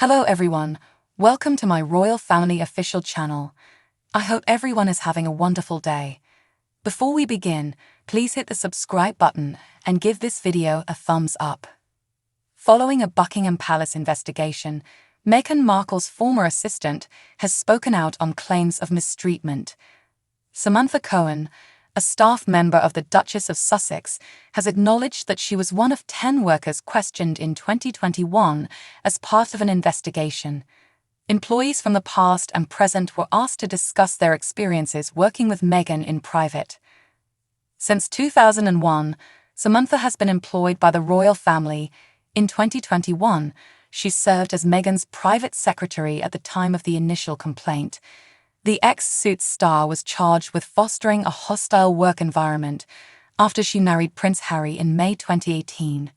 Hello everyone, welcome to my royal family official channel. I hope everyone is having a wonderful day. Before we begin, please hit the subscribe button and give this video a thumbs up. Following a Buckingham Palace investigation, Meghan Markle's former assistant has spoken out on claims of mistreatment. Samantha Cohen, a staff member of the Duchess of Sussex, has acknowledged that she was one of 10 workers questioned in 2021 as part of an investigation. Employees from the past and present were asked to discuss their experiences working with Meghan in private. Since 2001, Samantha has been employed by the royal family. In 2021, she served as Meghan's private secretary at the time of the initial complaint. The ex-Suits star was charged with fostering a hostile work environment after she married Prince Harry in May 2018.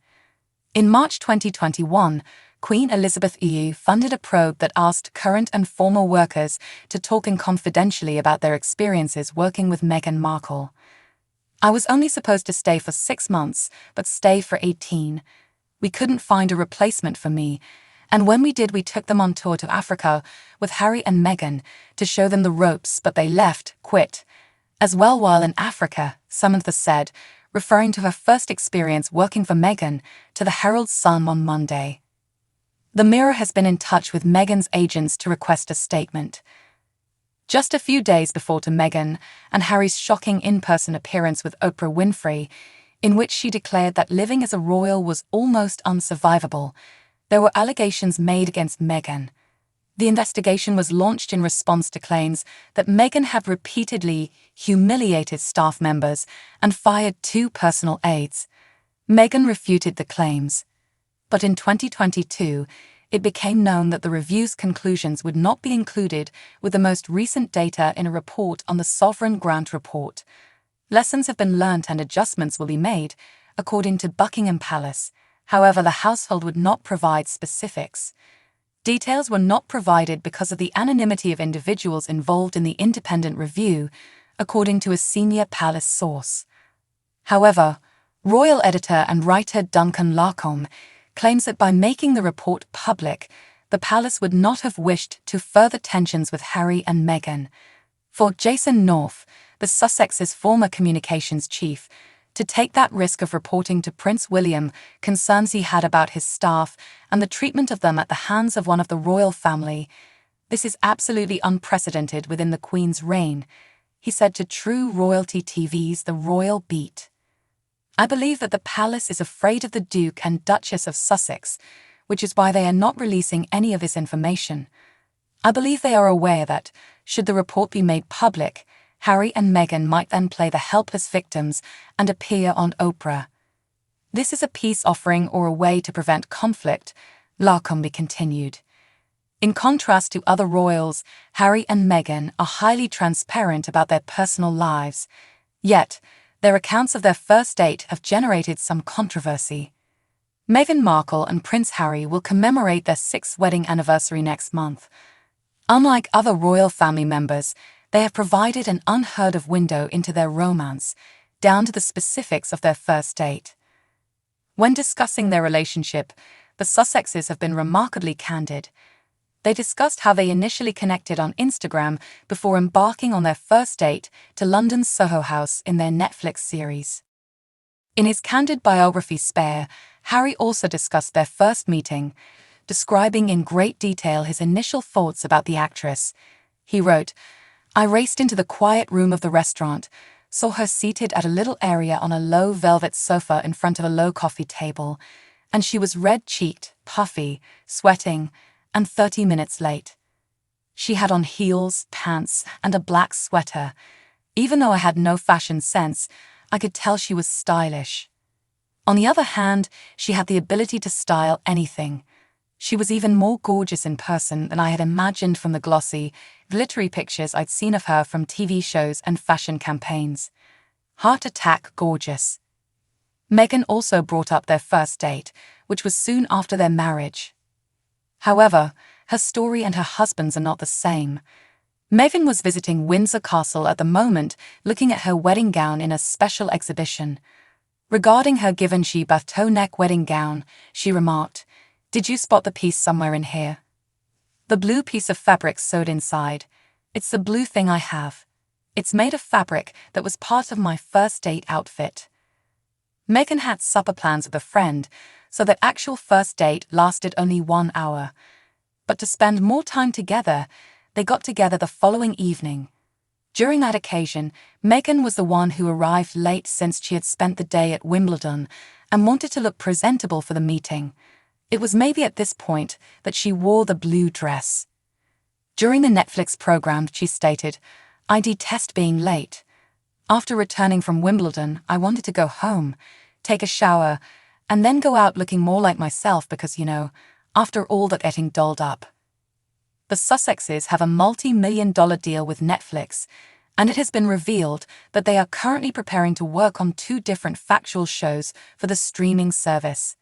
In March 2021, Queen Elizabeth II funded a probe that asked current and former workers to talk confidentially about their experiences working with Meghan Markle. "I was only supposed to stay for 6 months, but stay for 18. We couldn't find a replacement for me. And when we did, we took them on tour to Africa with Harry and Meghan to show them the ropes, but they quit. As well while in Africa," Samantha said, referring to her first experience working for Meghan to the Herald Sun on Monday. The Mirror has been in touch with Meghan's agents to request a statement. Just a few days before Meghan and Harry's shocking in-person appearance with Oprah Winfrey, in which she declared that living as a royal was almost unsurvivable, there were allegations made against Meghan. The investigation was launched in response to claims that Meghan had repeatedly humiliated staff members and fired 2 personal aides. Meghan refuted the claims. But in 2022, it became known that the review's conclusions would not be included with the most recent data in a report on the Sovereign Grant Report. Lessons have been learnt and adjustments will be made, according to Buckingham Palace. However, the household would not provide specifics. Details were not provided because of the anonymity of individuals involved in the independent review, according to a senior palace source. However, royal editor and writer Duncan Larcombe claims that by making the report public, the palace would not have wished to further tensions with Harry and Meghan. For Jason North, the Sussex's former communications chief, to take that risk of reporting to Prince William concerns he had about his staff and the treatment of them at the hands of one of the royal family. "This is absolutely unprecedented within the Queen's reign," he said to True Royalty TV's The Royal Beat. "I believe that the palace is afraid of the Duke and Duchess of Sussex, which is why they are not releasing any of this information. I believe they are aware that, should the report be made public, Harry and Meghan might then play the helpless victims and appear on Oprah. This is a peace offering or a way to prevent conflict," Larcombe continued. In contrast to other royals, Harry and Meghan are highly transparent about their personal lives. Yet, their accounts of their first date have generated some controversy. Meghan Markle and Prince Harry will commemorate their 6th wedding anniversary next month. Unlike other royal family members, they have provided an unheard-of window into their romance, down to the specifics of their first date. When discussing their relationship, the Sussexes have been remarkably candid. They discussed how they initially connected on Instagram before embarking on their first date to London's Soho House in their Netflix series. In his candid biography Spare, Harry also discussed their first meeting, describing in great detail his initial thoughts about the actress. He wrote, "I raced into the quiet room of the restaurant, saw her seated at a little area on a low velvet sofa in front of a low coffee table, and she was red-cheeked, puffy, sweating, and 30 minutes late. She had on heels, pants, and a black sweater. Even though I had no fashion sense, I could tell she was stylish. On the other hand, she had the ability to style anything. She was even more gorgeous in person than I had imagined from the glossy, glittery pictures I'd seen of her from TV shows and fashion campaigns. Heart attack gorgeous." Meghan also brought up their first date, which was soon after their marriage. However, her story and her husband's are not the same. Meghan was visiting Windsor Castle at the moment, looking at her wedding gown in a special exhibition. Regarding her Givenchy bateau neck wedding gown, she remarked, "Did you spot the piece somewhere in here? The blue piece of fabric sewed inside. It's the blue thing I have. It's made of fabric that was part of my first date outfit. Meghan had supper plans with a friend, so that actual first date lasted only 1 hour. But to spend more time together, they got together the following evening. During that occasion, Meghan was the one who arrived late since she had spent the day at Wimbledon and wanted to look presentable for the meeting. It was maybe at this point that she wore the blue dress. During the Netflix program, she stated, "I detest being late. After returning from Wimbledon, I wanted to go home, take a shower, and then go out looking more like myself because, after all that getting dolled up." The Sussexes have a multi-million-dollar deal with Netflix, and it has been revealed that they are currently preparing to work on 2 different factual shows for the streaming service.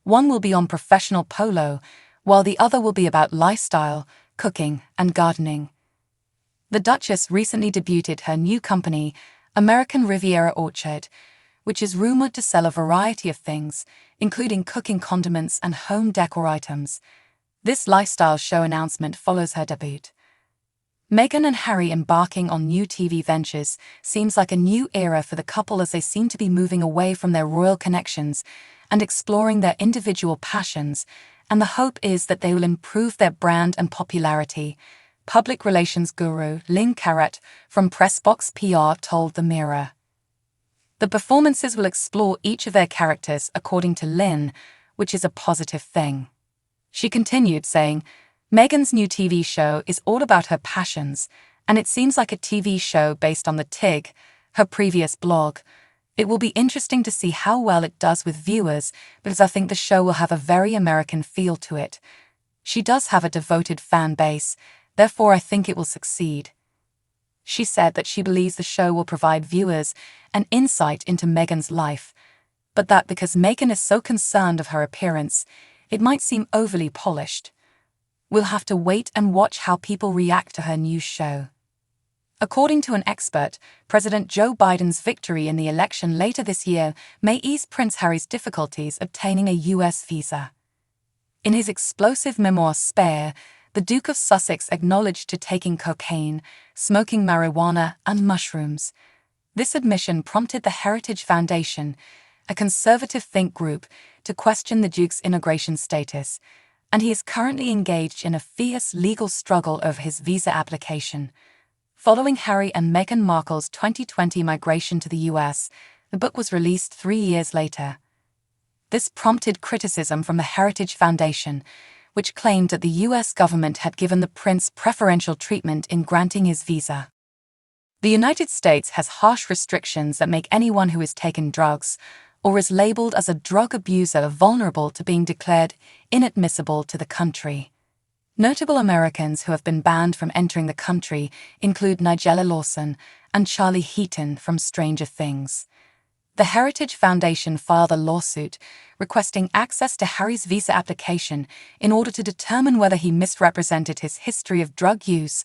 One will be on professional polo, while the other will be about lifestyle, cooking, and gardening. The Duchess recently debuted her new company, American Riviera Orchard, which is rumored to sell a variety of things, including cooking condiments and home decor items. This lifestyle show announcement follows her debut. Meghan and Harry embarking on new TV ventures seems like a new era for the couple as they seem to be moving away from their royal connections and exploring their individual passions, and the hope is that they will improve their brand and popularity. Public relations guru Lynn Carrot from Pressbox PR told The Mirror. The performances will explore each of their characters according to Lynn, which is a positive thing. She continued saying, "Meghan's new TV show is all about her passions, and it seems like a TV show based on The Tig, her previous blog. It will be interesting to see how well it does with viewers because I think the show will have a very American feel to it. She does have a devoted fan base, therefore I think it will succeed." She said that she believes the show will provide viewers an insight into Meghan's life, but that because Meghan is so concerned of her appearance, it might seem overly polished. "We'll have to wait and watch how people react to her new show." According to an expert, President Joe Biden's victory in the election later this year may ease Prince Harry's difficulties obtaining a U.S. visa. In his explosive memoir Spare, the Duke of Sussex acknowledged to taking cocaine, smoking marijuana, and mushrooms. This admission prompted the Heritage Foundation, a conservative think group, to question the Duke's immigration status, and he is currently engaged in a fierce legal struggle over his visa application. Following Harry and Meghan Markle's 2020 migration to the US, the book was released 3 years later. This prompted criticism from the Heritage Foundation, which claimed that the US government had given the prince preferential treatment in granting his visa. The United States has harsh restrictions that make anyone who has taken drugs or is labeled as a drug abuser vulnerable to being declared inadmissible to the country. Notable Americans who have been banned from entering the country include Nigella Lawson and Charlie Heaton from Stranger Things. The Heritage Foundation filed a lawsuit requesting access to Harry's visa application in order to determine whether he misrepresented his history of drug use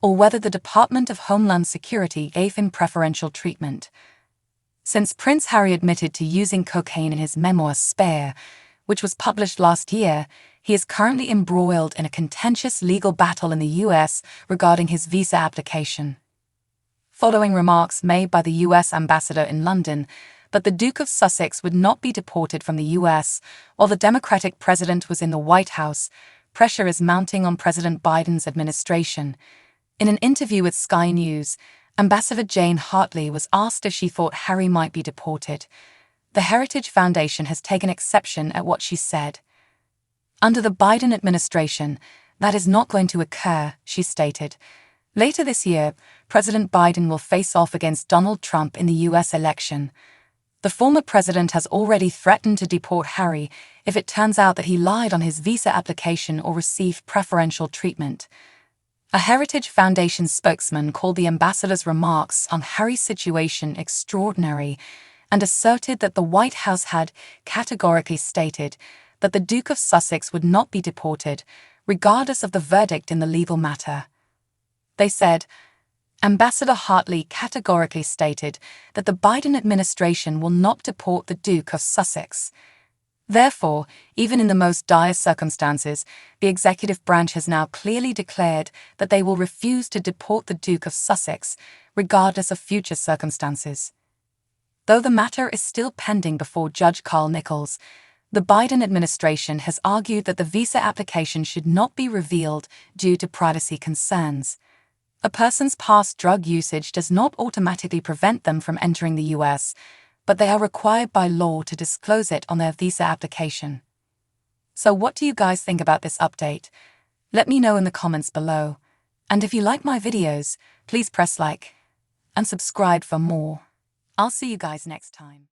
or whether the Department of Homeland Security gave him preferential treatment. Since Prince Harry admitted to using cocaine in his memoir Spare, which was published last year, he is currently embroiled in a contentious legal battle in the US regarding his visa application. Following remarks made by the US ambassador in London that the Duke of Sussex would not be deported from the US while the Democratic president was in the White House, pressure is mounting on President Biden's administration. In an interview with Sky News, Ambassador Jane Hartley was asked if she thought Harry might be deported. The Heritage Foundation has taken exception at what she said. "Under the Biden administration, that is not going to occur," she stated. Later this year, President Biden will face off against Donald Trump in the US election. The former president has already threatened to deport Harry if it turns out that he lied on his visa application or received preferential treatment. A Heritage Foundation spokesman called the ambassador's remarks on Harry's situation extraordinary and asserted that the White House had categorically stated that the Duke of Sussex would not be deported, regardless of the verdict in the legal matter. They said, Ambassador Hartley categorically stated that the Biden administration will not deport the Duke of Sussex. Therefore, even in the most dire circumstances, the executive branch has now clearly declared that they will refuse to deport the Duke of Sussex, regardless of future circumstances. Though the matter is still pending before Judge Carl Nichols, the Biden administration has argued that the visa application should not be revealed due to privacy concerns. A person's past drug usage does not automatically prevent them from entering the US, but they are required by law to disclose it on their visa application. So what do you guys think about this update? Let me know in the comments below. And if you like my videos, please press like and subscribe for more. I'll see you guys next time.